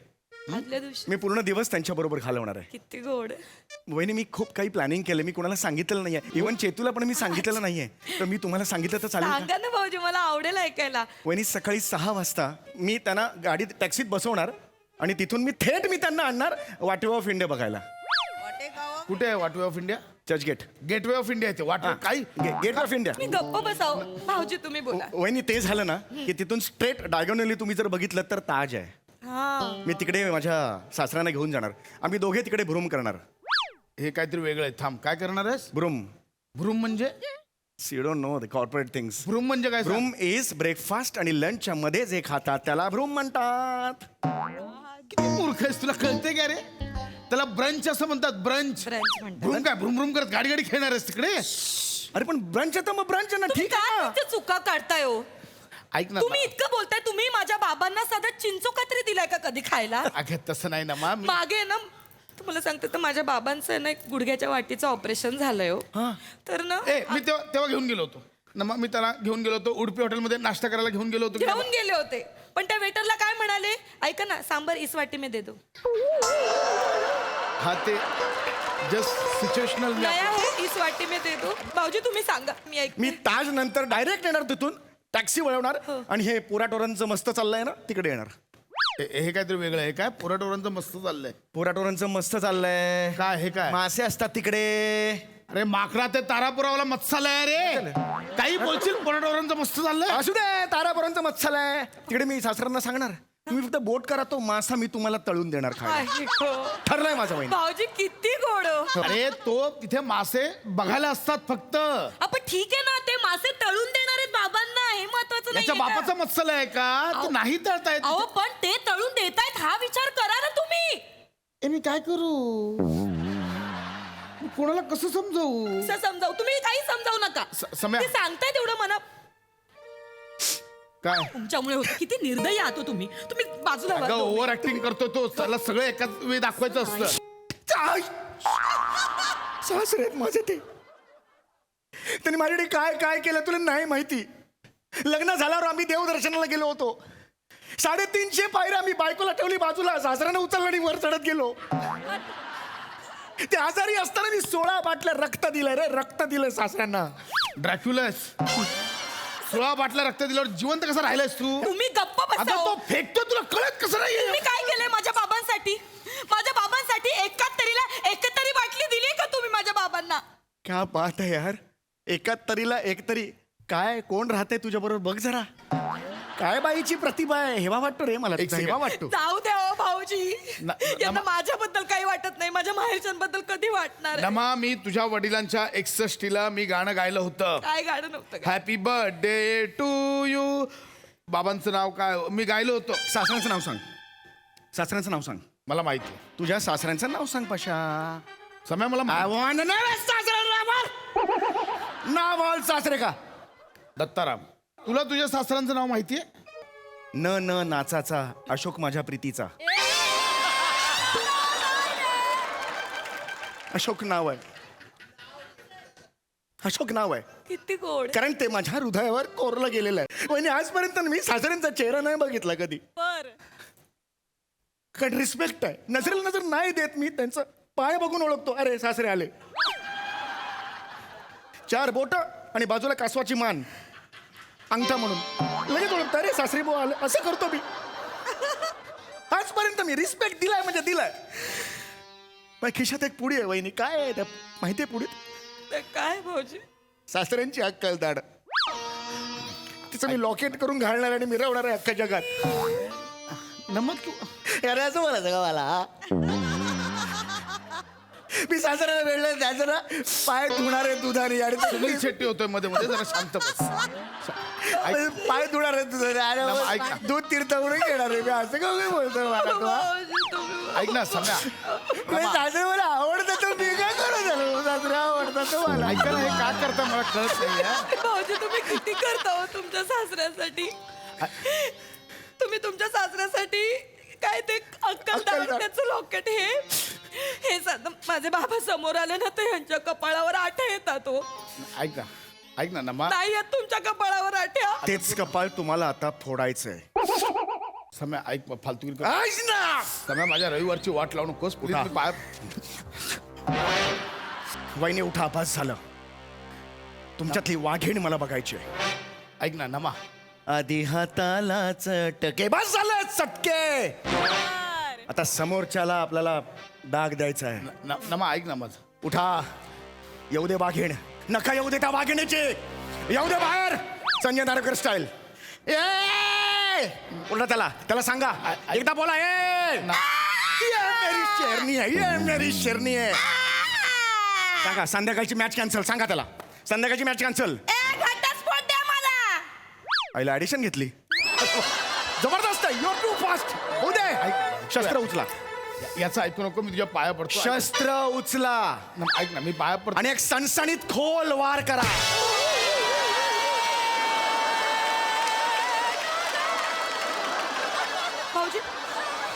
आदल्या दिवशी? मी पूर्ण दिवस त्यांच्या बरोबर घालवणार आहे. किती गोड. वहिनी मी खूप काही प्लॅनिंग केलं, मी कोणाला सांगितलेलं नाहीये. इव्हन चेतूला पण मी सांगितलेलं नाहीये. तर मी तुम्हाला सांगितलं तर चालेल का? सांगा ना भाऊजी, मला आवडेल ऐकायला. वहिनी सकाळी 6 वाजता मी त्यांना गाडीत टॅक्सीत बसवणार आणि तिथून मी त्यांना आणणार वाटेवा ऑफ इंडिया बघायला. कुठे आहे वाटवे of India? Churchgate. Gateway of India येते वाटवे काही. Gate of India. मी गप्प बसाव. भाऊजी तुम्ही बोला. वहिनी ते झालं ना की तिथून स्ट्रेट डायगोनली तुम्ही जर बघितलं तर ताज आहे. हा मी तिकडे माझ्या सासऱ्यांना घेऊन जाणार. आम्ही दोघे तिकडे भ्रूम करणार. हे काहीतरी वेगळं आहे. थांब, काय करणार आहेस? भ्रूम. भ्रूम म्हणजे? You don't know the corporate things. Vroom म्हणजे काय? भ्रूम इज ब्रेकफास्ट आणि लंचच्या मध्ये जे खातात त्याला भ्रूम म्हणतात. किती मूर्ख आहेस, तुला कळते का रे? त्याला ब्रंच असं म्हणतात. ब्रंच. ब्रंच म्हणतात. भ्रूम काय? भ्रूम भ्रूम करत गाडी खेळणार आहेस तिकडे? अरे पण ब्रंच तर मग ब्रंच ना. तुम्ही ठीक आहे काय ना. इथे चुका काढताय हो? ऐक ना, तुम्ही इतकं बोलताय. तुम्ही माझ्या बाबांना साधा चिंचोका तरी दिलाय का कधी खायला? अगं तसं नाही ना मा. मागे ना तुम्हाला सांगते तर माझ्या बाबांचं ना एक गुडघ्याच्या वाटीचं ऑपरेशन झालंय हो. तर ना मी तेव्हा घेऊन गेलो होतो ना. मग मी त्याला घेऊन गेलो होतो उडपी हॉटेलमध्ये नाश्ता करायला घेऊन गेलो होतो. घेऊन गेले होते, पण त्या वेटरला काय म्हणाले? ऐका ना, सांबर इस वाटी में दे दो. हा ते जस्ट सिच्युएशनल. नया है इस वाटी में दे दो. भाऊजी तुम्ही सांगा, मी ऐक. मी ताज नंतर डायरेक्ट येणार तिथून, टॅक्सी वळवणार आणि हे पोराटोरांचं मस्त चाललंय ना तिकडे येणार. हे काहीतरी वेगळं आहे. काय पोराटोरांचं मस्त चाललंय? पोराटोरांचं मस्त चाललंय. काय हे काय? मासे असतात तिकडे. अरे माकडा, ते तारापुरावाला मत्सालय आहे रे. काही बोलशील? पोराटोरांचं मस्त चाललंय. असू दे, तारापर्यंत मत्स्यालय. तिकडे मी सासऱ्यांना सांगणार तुम्ही फक्त बोट करा, तो मासा मी तुम्हाला तळून देणार खायला. ठरलंय माझं वहिनी. भाऊजी किती गोड हो. अरे तो तिथे मासे बघायला असतात फक्त. आपण ठीक आहे ना, ते मासे तळून देणार आहेत बाबांना, हे महत्वाचं याच्या नाही. बापाचं मत्सलय आहे का? ते नाही तळतायत. अहो पण ते तळून देतायत हा विचार करा ना तुम्ही. मी काय करू? मी कोणाला कसं समजावू? कसं समजावू? तुम्ही काही समजावू नका. सम्या. ते सांगताय तेवढं मना. काय तुमच्यामुळे होतं. किती निर्दयी आहात हो तुम्ही. तुम्ही बाजूला व्हा. अगं ओव्हर ऍक्टिंग करतो तो, त्याला सगळं एकाच वेळी दाखवायचं असतं. सासरे आहेत माझे ते. त्यांनी माझ्याकडे काय काय केलं तुला नाही माहिती. लग्न झाल्यावर आम्ही देवदर्शनाला गेलो होतो. 350 पायऱ्या आम्ही बायकोला ठेवली बाजूला, सासऱ्यानं उचललं आणि वर चढत गेलो. ते आजारी असताना मी 16 बाटल्या रक्त दिलं रे, रक्त दिलं सासऱ्यांना. ड्रॅक्युलस 16 बाटल्या रक्त दिल्यावर जिवंत कसं राहिलायस तू? तुम्ही गप्प बसा अगं हो. तो फेकतो, तुला कळत कसं तुम्ही नाही? काय केलंय माझ्या बाबांसाठी? माझ्या बाबांसाठी एक तरी बाटली दिली का तुम्ही माझ्या बाबांना? क्या बात आहे यार. एकात्तरीला एक तरी. काय कोण राहते तुझ्या बरोबर बघ जरा. काय बाईची प्रतिभा आहे. हेवा वाटतो रे मला. एक तुझा हेवा second. वाटतो. जाऊ द्या हो भाऊजी. न- यांना माझ्याबद्दल काही वाटत नाही, माझ्या माहेरच्यांबद्दल कधी वाटणार आहे? नमा, मी तुझ्या वडिलांच्या 61ला मी गाणं गायलं होतं. काय गाणं नव्हतं का? Happy birthday to you. बाबांचं नाव काय मी गायलं होतं? सासऱ्यांचं नाव सांग. सासऱ्यांचं नाव सांग. मला माहिती. तुझ्या सासऱ्यांचं नाव सांग पशा. समय मला माहिती. नाव बोल सासरे का. दत्ताराम. तुला तुझ्या सासऱ्यांचं नाव माहितीये? न नाचाचा अशोक माझ्या प्रीतीचा. अशोक नाव आहे. अशोक नाव आहे. किती गोड. कारण ते माझ्या हृदयावर कोरलं गेलेलं आहे. आणि आजपर्यंत मी सासऱ्यांचा चेहरा नाही बघितला कधी. कारण रिस्पेक्ट आहे. नजरेला नजर नाही देत मी. त्यांचं पाय बघून ओळखतो. अरे सासरे आले. 4 बोट आणि बाजूला कासवाची मान, अंगठा म्हणून लगेच ओळखतो. अरे सासरे भाऊ आले. असं करतो मी. आजपर्यंत मी रिस्पेक्ट दिलाय म्हणजे दिलाय. पण खिशात एक पुडी आहे वहिनी. काय आहे त्या माहितीये पुढीत? ते काय भाऊजी? सासऱ्यांची अक्कल दाड. तिचं मी लॉकेट करून घालणार आणि मिरवणार आहे अख्ख्या जगात. नमक तू अरे असं बोलायचं का मला? मी सासऱ्याला वेळलं त्याचं ना पाय धुणार आहे दुधाने. आणि सुनील शेट्टी होतोय मध्ये मध्ये, जरा शांत बस. पाय धुणार आहे दुधाने. ऐक ना. अरे दूध तीर्थवरून घेणार आहे मी. असं का काय बोलतोय मला तू, हा? ऐक ना सम्या. नाही, सासरे मला आवडतं तर मी काय करू झालं. सासरे आवडतात तर मला. ऐका ना, हे का करता मला कळत नाही यार. भाऊजी तुम्ही किती करता हो तुमच्या सासऱ्यासाठी. तुम्ही तुमच्या सासऱ्यासाठी काय ते अक्कलदार त्याचं लॉकेट हे साधं माझे बाबा समोर आले ना तर ह्यांच्या कपाळावर आठ्या येतात हो. ऐक ना नमा. नाही येत तुमच्या कपाळावर आठ्या. तेच कपाळ तुम्हाला आता फोडायचंय. सम्या ऐक, फालतू ऐक ना. सम्या, माझ्या रविवारची वाट लावून नकोस. पुढे उठा. तुम्ही पाय. वहिनी उठा, बस झालं. तुमच्यातली वाघीण मला बघायची आहे. ऐक ना नमा. आधी हाताला चटके. बस झालं चटके. आता समोरच्याला आपल्याला डाग द्यायचा आहे. नमा ऐक ना माझं. उठा. येऊ दे वाघीण. नका येऊ दे त्या वाघिणीची. येऊ दे बाहेर. संजय नारकर स्टाईल. ए बोला त्याला सांगा. एकदा बोला. ये मेरी शेरनी आहे. ये मेरी शेरनी आहे. सांगा संध्याकाळची मॅच कॅन्सल. सांगा त्याला संध्याकाळची मॅच कॅन्सल. घटस्फोट द्या मला. आईला ऍडिशन घेतली. जबरदस्त. You're too fast. होऊ दे. शस्त्र उचला. याचं ऐकू नको, मी तुझ्या पाया पडतो. शस्त्र उचला. ऐक ना, मी पाया पडतो. आणि एक सणसणीत खोल वार करा. भाऊजी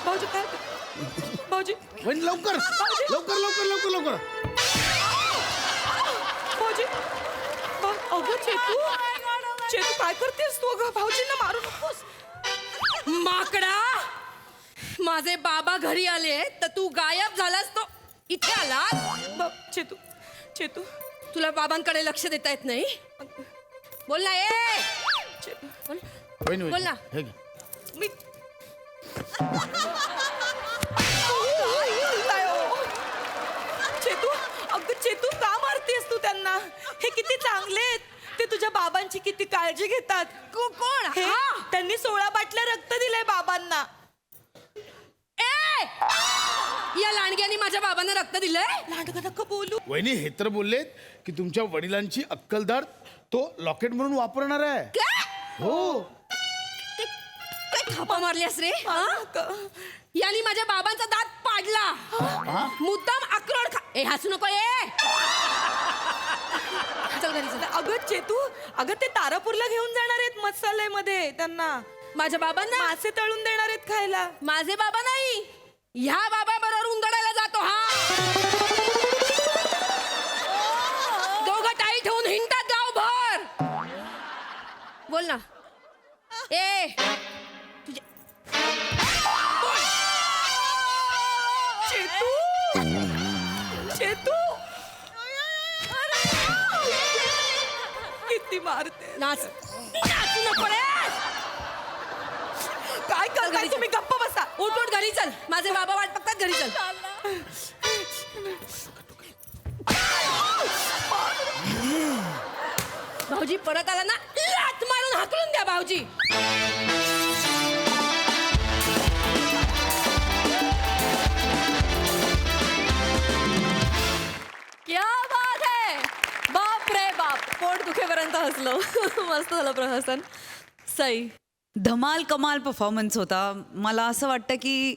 भाऊजी काय भाऊजी वहिनी, लवकर लवकर लवकर लवकर लवकर. भाऊजी अगं चेतू काय करतेस तू? अगं भाऊजींना मारू नकोस. माकडा, माझे बाबा घरी आले तर तू गायब झालास. तो इथे आलास. चेतू तुला बाबांकडे लक्ष देता येत नाही? बोल ना. ए बोल. वहिनी, बोल ना. हे घे. मी चेतू अगं चेतू का मारतेस तू त्यांना? हे किती चांगले आहेत. ते तुझ्या बाबांची किती काळजी घेतात. कोण? हे, त्यांनी 16 बाटल्या रक्त दिलंय बाबांना. या लांडग्याने माझ्या बाबांना रक्त दिलंय? लांडगा नका बोलू. वहिनी, हे तर बोललेत की तुमच्या वडिलांची अक्कलदार तो लॉकेट म्हणून वापरणार आहे. हो. काय थापा मारल्यास रे? याने माझ्या बाबांचा दात पाडला. मुद्दाम अक्रोड खा. ए हसू नको. चल घरी चल. अगं चेतू, अगं ते तारापूरला घेऊन जाणार आहेत मसाल्यामध्ये त्यांना. माझ्या बाबांना मासे तळून देणार आहेत खायला. माझे बाबा नाही, ह्या बाबा बरोबर उंदडायला जातो हा. दोघं टाई ठेवून हिंडतात गावभर. बोल ना. ए चेतू, चेतू, किती मारते. नाच नाचू नको रे. काय करताय तुम्ही? गप्प बसा. उठ उठ घरी चल. माझे बाबा वाट बघतात. घरी चल. भाऊजी परत आला ना, लाथ मारून हाकलून द्या भाऊजी. क्या बात है. बाप रे बाप, पोट दुखेपर्यंत हसलो. मस्त झालं प्रहसन. सई. धमाल कमाल परफॉर्मन्स होता. मला असं वाटतं की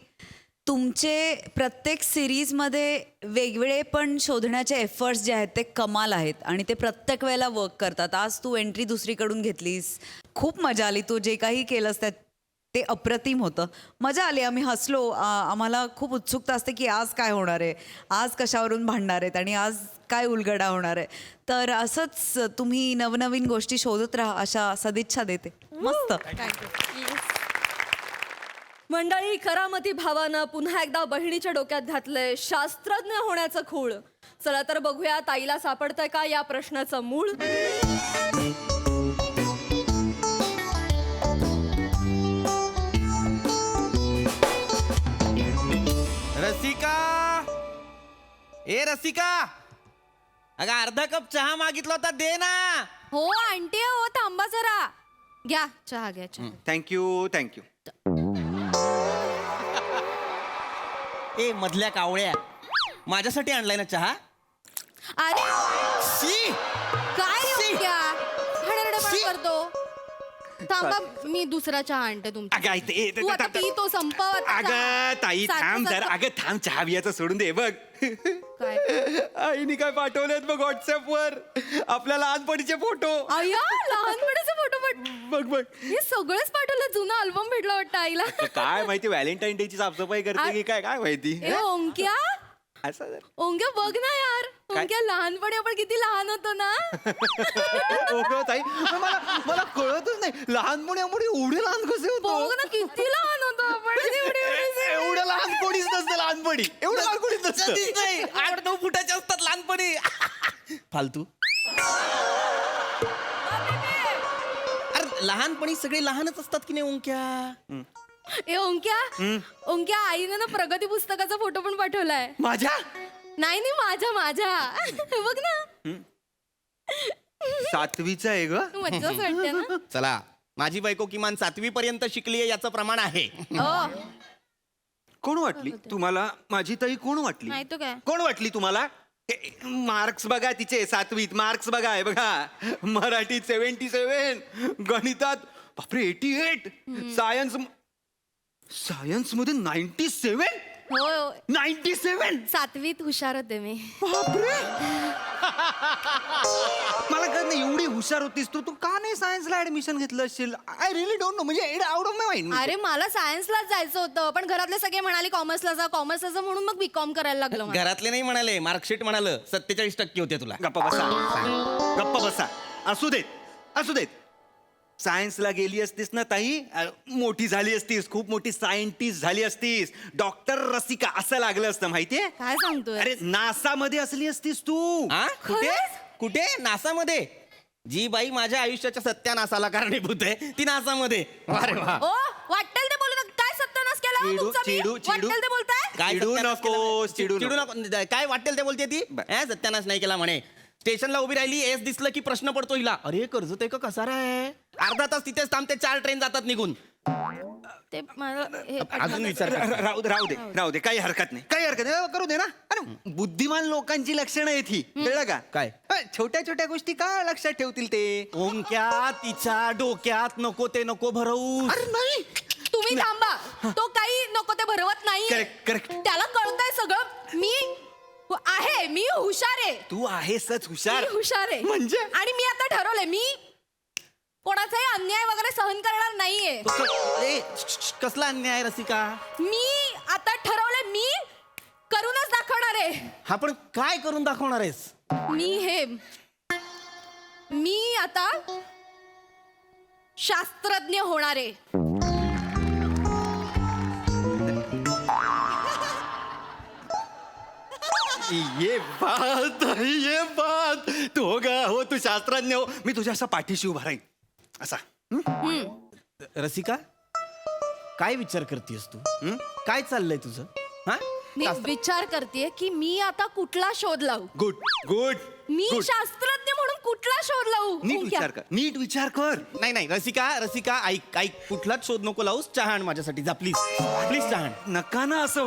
तुमचे प्रत्येक सिरीजमध्ये वेगवेगळे पण शोधण्याचे एफर्ट्स जे आहेत ते कमाल आहेत आणि ते प्रत्येक वेळेला वर्क करतात. आज तू एंट्री दुसरीकडून घेतलीस, खूप मजा आली. तू जे काही केलंस ते अप्रतिम होतं. मजा आली, आम्ही हसलो. आम्हाला खूप उत्सुकता असते की आज काय होणार आहे, आज कशावरून भांडणार आहेत आणि आज काय उलगडा होणार आहे. तर असंच तुम्ही नवनवीन गोष्टी शोधत राहा अशा सदिच्छा देते. मस्त. मंडळी, करामती भावानं पुन्हा एकदा बहिणीच्या डोक्यात घातलंय शास्त्रज्ञ होण्याचं खूळ. चला तर बघूया ताईला सापडतंय का या प्रश्नाचं मूळ. रसिका, ए रसिका, अगं अर्धा कप चहा मागितला होता, दे ना. हो आंटी, हो थांबा जरा. घ्या चहा, घ्या चहा. Thank you thank you. ए मधल्या कावळ्या, माझ्यासाठी आणलाय ना चहा? अरे शी, काय रे उद्या हडरडपण शी. करतो. थांबा, मी दुसरा चहा आणते तुमचा. अगं आई, तू आता पी तो संपव आता. अगं ताई सारखं थांब जरा. सारखं. अगं थांब, चहा बियाचं सोडून दे. बघ काय? आईने काय पाठवलेत बघ व्हॉट्सअपवर, आपल्या लहानपणीचे फोटो. अय्या, लहानपणीचे फोटो बघ बघ. हे सगळेच पाठवलं. जुना अल्बम भेटला वाटतं आईला. काय माहिती व्हॅलेंटाईन डे ची साफसफाई करते की काय, काय माहिती. ए ओंक्या, असं जरा. ओंक्या बघ ना यार. काय? ओंक्या, लहानपणी आपण किती लहान होतो ना. हो ताई, मला कळतच नाही लहानपणी आपण एवढे लहान कसे बघ ना किती लहान होतो आपण. एवढं लहान कोणीच नसतं लहानपणी. एवढं लहान कोणीच नसतं. 8-9 फुटाचे असतात लहानपणी. फालतू. अरे लहानपणी सगळे लहानच असतात की नाही ओंक्या. ए ओंक्या, ओंक्या, आईने ना प्रगती पुस्तकाचा फोटो पण पाठवलाय. माझ्या नाही नाही, माझ्या बघ ना. 7वीचा आहे ग. मज्जाच वाटते ना. चला, माझी बायको किमान 7वी पर्यंत शिकली आहे याचं प्रमाण आहे. कोण वाटली तुम्हाला माझी ताई? कोण वाटली? नाही तो काय. कोण वाटली तुम्हाला? मार्क्स बघा तिचे 7वीत. मार्क्स बघा, आहे बघा. मराठीत 77, गणितात बापरे 88, सायन्स मध्ये 97. हो 97. 7वीत हुशार होते मी. बापरे. मला कळत नाही, एवढी हुशार होतीस तू का नाही सायन्सला ऍडमिशन घेतलं असेल? I really don't know. म्हणजे आउट ऑफ माय माइंड. अरे मला सायन्सलाच जायचं होतं, पण घरातले सगळे म्हणाले कॉमर्सला जा, कॉमर्सला जा, म्हणून मग बीकॉम करायला लागलं मला. घरातले नाही म्हणाले, मार्कशीट म्हणालं 47% होते तुला. गप्पा बसा, गप्पा बसा. असू देत, असू देत. सायन्सला गेली असतीस ना ताई, मोठी झाली असतीस, खूप मोठी सायंटिस्ट झाली असतीस. डॉक्टर रसिका असं लागलं असतं, माहितीये? काय सांगतोय? अरे नासा मध्ये असली असतीस तू. कुठे कुठे? नासा मध्ये. जी बाई माझ्या आयुष्याच्या सत्यानाशाला कारणीभूत आहे ती नासा मध्ये. अरे वा. ओ वाटेल ते बोलू. काय सत्यानाश केला हो तुमचा मी? वाटेल ते बोलताय. काय चिडू सत्यानाश नको, केला? चिडू चिडू नको. काय वाटेल ते बोलते ती. सत्यानाश नाही केला म्हणे. स्टेशनला उभी राहिली, एस दिसलं की प्रश्न पडतो हिला, अरे कर्ज ते का कसा आहे. अर्धा तास तिथेच थांबते, 4 ट्रेन जातात निघून. ते मला अजून विचार. राहू दे, काही हरकत नाही, काही हरकत नाही. करू दे ना. अरे बुद्धिमान लोकांची लक्षणं आहेत ही, कळलं का? काय छोट्या छोट्या गोष्टी का लक्षात ठेवतील ते? ओंक्या, तिच्या डोक्यात नको ते नको भरवू. अरे नाही, तुम्ही थांबा. तो काही नको ते भरवत नाही. Correct correct. त्याला कळतंय सगळं. आहे मी हुशार आहे. तू आहेसच हुशार. मी हुशार आहे म्हणजे आणि मी आता ठरवलंय मी कोणाचाही अन्याय वगैरे सहन करणार नाहीये. कसला अन्याय रसिका? मी आता ठरवलंय मी करूनच दाखवणार आहे. हा पण काय करून दाखवणार आहेस? मी आता शास्त्रज्ञ होणार आहे. ये बात तू हो गा हो, तू शास्त्रज्ञ हो. मी तुझ्या असा पाठीशी उभा राहीन असा. रसिका काय विचार करतेस तू? काय चाललंय तुझं? हा मी विचार करतेय की मी आता कुठला शोध लावू. Good good. मी शास्त्रज्ञ म्हणून कुठला शोध लावू. नीट ओंक्या. विचार कर, नीट विचार कर. नाही रसिका ऐक कुठलाच शोध नको लावूस. चहा आण माझ्यासाठी जा प्लीज चहा आण. नका ना असं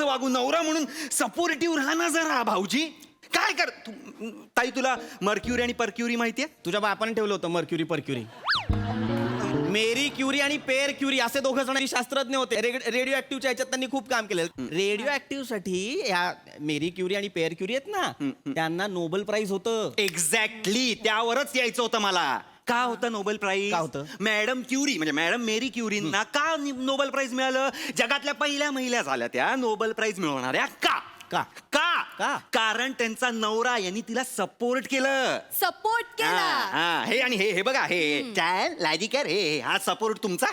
वागू. नवरा म्हणून सपोर्टिव्ह राहा ना जरा. भाऊजी काय कर ताई, तुला मर्क्युरी आणि परक्युरी माहितीये? तुझ्या बापाने ठेवलं होतं मर्क्युरी परक्युरी. मेरी क्युरी आणि पेर क्युरी असे दोघं जण शास्त्रज्ञ होते. रेडिओ ऍक्टिव्हच्या ह्याच्यात त्यांनी खूप काम केलं. रेडिओ ऍक्टिव्ह साठी ह्या मेरी क्युरी आणि पेर क्युरी आहेत ना, त्यांना नोबेल प्राइज होतं. एक्झॅक्टली त्यावरच यायचं होतं मला. का होतं नोबेल प्राइज? का होतं? मॅडम क्युरी म्हणजे मॅडम मेरी क्युरींना का नोबेल प्राइज मिळालं? जगातल्या पहिल्या महिला झाल्या त्या नोबेल प्राइज मिळवणाऱ्या. का का का का? कारण त्यांचा नवरा यांनी तिला सपोर्ट केलं. सपोर्ट केला. हे आणि हे बघा हे लॅजिकर हे हा सपोर्ट तुमचा.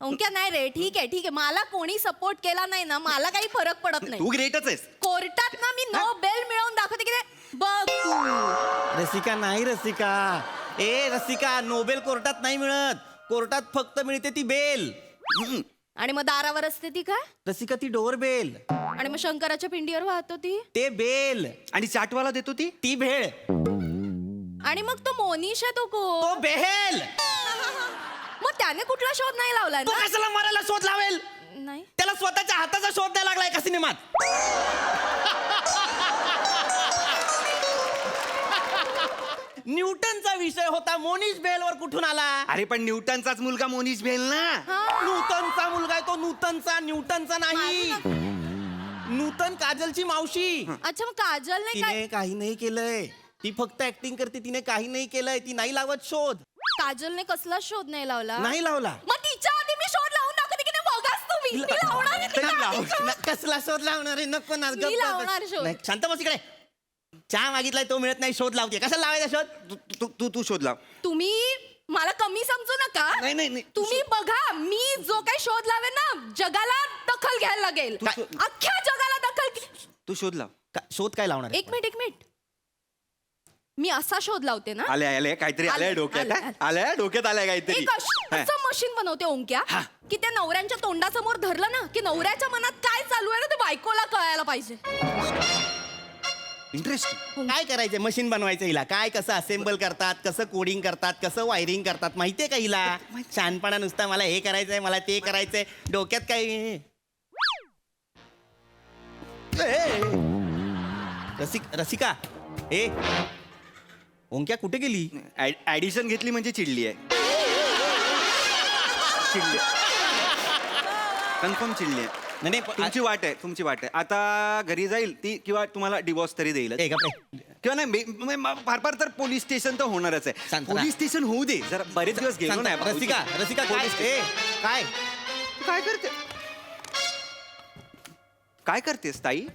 ओंक्या नाही रे, ठीक आहे मला कोणी सपोर्ट केला नाही ना, मला काही फरक पडत नाही. तू ग्रेटच आहेस. कोर्टात ना मी नोबेल मिळवून दाखवते की नाही. बघ तू. रसिका नोबेल कोर्टात नाही मिळत. कोर्टात फक्त मिळते ती बेल. आणि मग दारावर असते ती काय? रसिका ती डोर बेल. आणि मग शंकराच्या पिंडीवर वाहतो ती. ते बेल. आणि चाटवाला देतो ती भेळ. आणि मग तो मोनीश आहे तो तो बेहेल. मग त्याने कुठला शोध नाही लावलाय तो ना? कशाला मरायला शोध लावेल? नाही. त्याला स्वतःच्या हाताचा शोध द्यायला लागलाय का सिनेमात? न्यूटनचा विषय होता. मोनीश बेलवर कुठून आला? अरे पण न्यूटनचाच मुलगा मोनीश बेल ना. नूतनचा मुलगा आहे तो. न्यूटनचा नाही. नूतन काजलची मावशी. अच्छा मग काजल नाही काय? तिने काही नाही केलंय. ती फक्त ऍक्टिंग करते. तिने काही नाही केलंय. ती नाही लावत शोध. काजलने कसला शोध नाही लावला? नाही लावला. मग तिच्या आधी मी शोध लावून दाखवते की नाही. बघाच तुम्ही. मी लावणार आहे तिच्या आधी शोध. कसला शोध लावणार आहे? नको ना. मी लावणार शोध. नाही, शांत बस इकडे. चहा मागितलाय तो मिळत नाही. शोध लावते. कशाला लावायचा शोध? तू शोध लाव. तुम्ही मला कमी समजू नका. नाही. तुम्ही बघा मी जो काही शोध लावेन ना, जगाला दखल घ्यायला लागेल. अख्ख्या जगाला दखल. तू शोध लाव. शोध काय लावणार? एक मिनिट मी असा शोध लावते ना. आलंय काहीतरी आलंय डोक्यात. आलंय डोक्यात आलंय काहीतरी. एक असं मशीन बनवते ओंक्या की त्या नवऱ्यांच्या तोंडासमोर धरलं ना की नवऱ्याच्या मनात काय चालू आहे ना ते बायकोला कळायला पाहिजे. इंटरेस्टिंग. काय करायचंय? मशीन बनवायचं हिला. काय कसं असेंबल करतात, कसं कोडिंग करतात, कसं वायरिंग करतात माहितीये का हिला? शहाणपणा नुसता मला हे करायचंय मला ते करायचंय. डोक्यात काय? रसिका ओंक्या कुठे गेली? ऍडिशन घेतली म्हणजे चिडली आहे. कन्फर्म चिडली आहे. नाही तुमची वाट आहे. आता घरी जाईल ती किंवा तुम्हाला डिवोर्स तरी देईल किंवा नाही. फार तर पोलीस स्टेशन तर होणारच आहे. पोलीस स्टेशन होऊ दे जरा. बरेच दिवस गेलो नाही. रसिका काय काय करतेस ताई?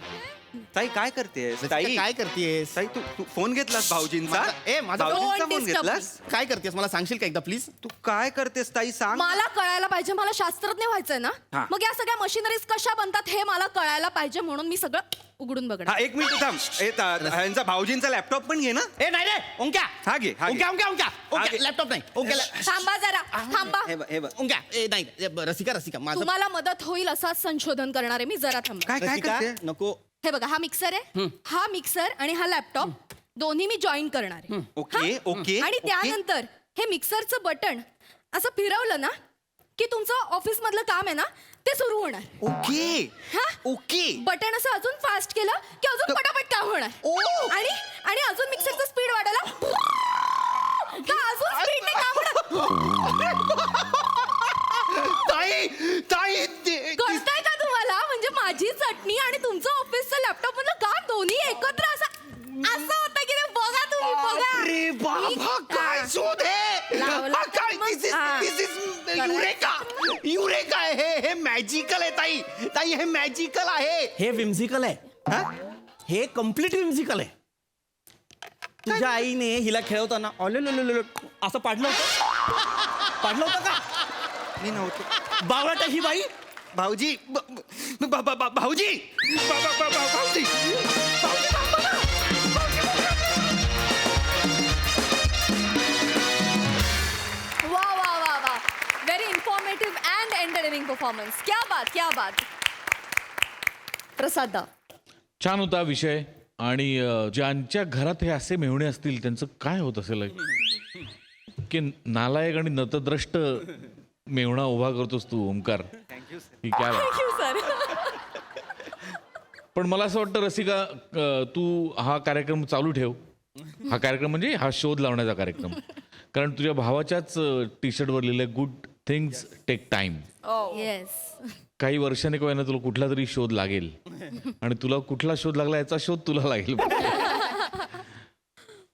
काय करतेस ताई? तू फोन घेतलास भाऊजींचा? भाऊजींचा फोन घेतलास? काय करतेस मला सांगशील का एकदा प्लीज? तू काय करतेस ताई सांग. मला कळायला पाहिजे. मला शास्त्रज्ञ व्हायचंय ना. मग या सगळ्या मशिनरीज कशा बनतात हे मला कळायला पाहिजे म्हणून मी सगळं उघडून बघणार. हा एक मिनिट थांब. ह्यांचा भाऊजींचा लॅपटॉप पण घे ना. नाही रे ओंक्या. हा घे. लॅपटॉप नाही. ओंक्या थांबा जरा थांबा. हे बघ ओंक्या नाही रसिका माझं तुम्हाला मदत होईल असंच संशोधन करणार आहे मी. जरा थांबा. काय करते? नको. हे बघा हा मिक्सर आहे. हा मिक्सर आणि हा लॅपटॉप दोन्ही मी जॉईन करणार आहे. ओके. आणि त्यानंतर हे मिक्सरचं बटन असं फिरवलं ना की तुमचं ऑफिस मधलं काम आहे ना ते सुरू होणार. ओके. बटन असं अजून फास्ट केलं की अजून पटापट काम होणार. आणि अजून मिक्सरचं स्पीड वाढायला अजून स्पीडने काम होणार. ताई कळतंय का तुम्हाला? म्हणजे माझी चटणी आणि तुमचं ऑफिसचं लॅपटॉप मॅजिकल आहे ताई. ताई हे मॅजिकल आहे. हे विम्झिकल आहे. हा? हे कम्प्लीट विम्झिकल आहे. तुझ्या आईने हिला खेळवताना ऑले असं पाडलं होतं का? मी नव्हतो. बावळट आहे ही बाई. भाऊजी भाऊजी भाऊजी वा वा वा वा very informative and entertaining performance. क्या बात क्या बात. प्रसाद दा, छान होता विषय. आणि ज्यांच्या घरात हे असे मेहुणे असतील त्यांचं काय होत असेल की नालायक आणि नतद्रष्ट मेहुणा उभा करतोस तू ओमकार. ही काय बात. Thank you sir. पण मला असं वाटतं रसिका, तू हा कार्यक्रम चालू ठेव. हा कार्यक्रम म्हणजे हा शोध लावण्याचा कार्यक्रम. कारण तुझ्या भावाच्याच टी शर्टवर लिहिलंय good things take time. Yes. काही वर्षाने किंवा तुला कुठला तरी शोध लागेल आणि तुला कुठला शोध लागला याचा शोध तुला लागेल.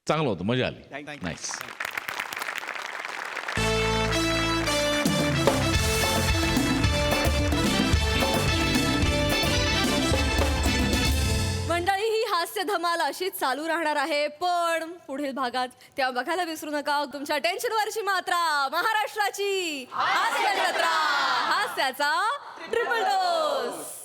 चांगलं होतं, मजा आली. नाईस. मंडळी, ही हास्य धमाल अशीच चालू राहणार आहे, पण पुढील भागात तेव्हा बघायला विसरू नका तुमच्या टेन्शनवरची मात्रा, महाराष्ट्राची हास्य जत्रा, हास्याचा ट्रिपल डोस.